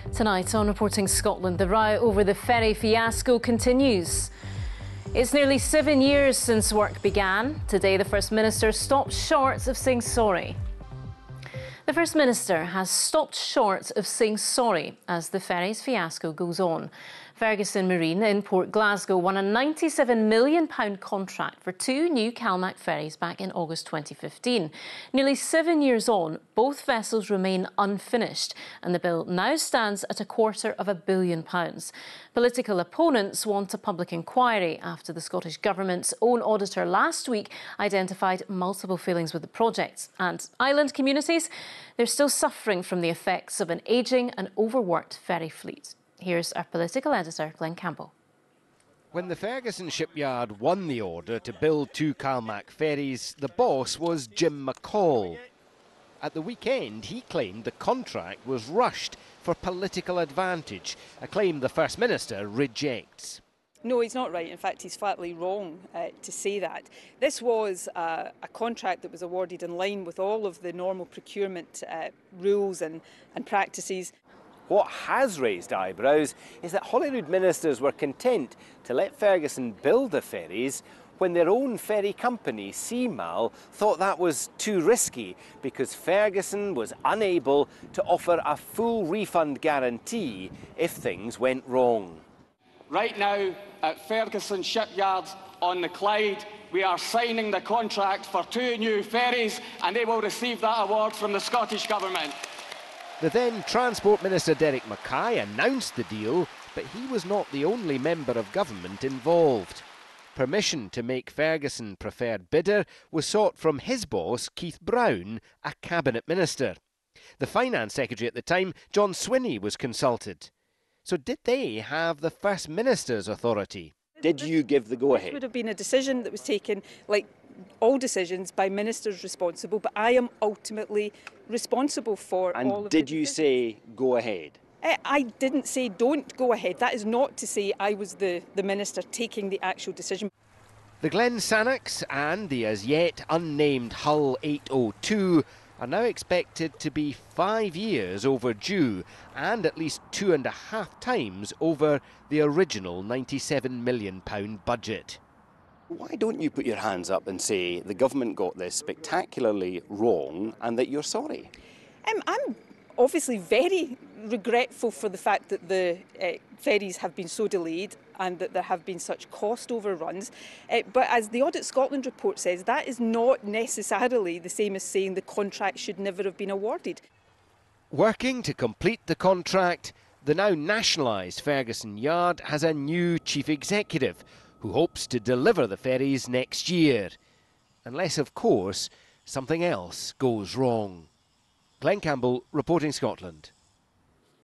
Tonight on Reporting Scotland, the row over the ferry fiasco continues. It's nearly 7 years since work began. Today, the First Minister stopped short of saying sorry. The First Minister has stopped short of saying sorry as the ferry's fiasco goes on. Ferguson Marine in Port Glasgow won a £97 million contract for 2 new CalMac ferries back in August 2015. Nearly 7 years on, both vessels remain unfinished, and the bill now stands at £250 million. Political opponents want a public inquiry after the Scottish Government's own auditor last week identified multiple failings with the project. And island communities, they're still suffering from the effects of an ageing and overworked ferry fleet. Here's our political editor, Glenn Campbell. When the Ferguson shipyard won the order to build 2 CalMac ferries, the boss was Jim McCall. At the weekend, he claimed the contract was rushed for political advantage, a claim the First Minister rejects. No, he's not right. In fact, he's flatly wrong to say that. This was a contract that was awarded in line with all of the normal procurement rules and practices. What has raised eyebrows is that Holyrood ministers were content to let Ferguson build the ferries when their own ferry company, Seamal, thought that was too risky because Ferguson was unable to offer a full refund guarantee if things went wrong. Right now, at Ferguson Shipyard on the Clyde, we are signing the contract for 2 new ferries, and they will receive that award from the Scottish Government. The then Transport Minister Derek Mackay announced the deal, but he was not the only member of government involved. Permission to make Ferguson preferred bidder was sought from his boss, Keith Brown, a cabinet minister. The Finance Secretary at the time, John Swinney, was consulted. So did they have the First Minister's authority? Did you give the go-ahead? It would have been a decision that was taken, like all decisions, by ministers responsible, but I am ultimately responsible for all of it. And did you say go ahead? I didn't say don't go ahead. That is not to say I was the minister taking the actual decision. The Glen Sannocks and the as yet unnamed Hull 802 are now expected to be 5 years overdue and at least 2.5 times over the original £97 million budget. Why don't you put your hands up and say the government got this spectacularly wrong and that you're sorry? I'm obviously very regretful for the fact that the ferries have been so delayed and that there have been such cost overruns. But as the Audit Scotland report says, that is not necessarily the same as saying the contract should never have been awarded. Working to complete the contract, the now nationalised Ferguson Yard has a new chief executive who hopes to deliver the ferries next year. Unless, of course, something else goes wrong. Glenn Campbell, Reporting Scotland.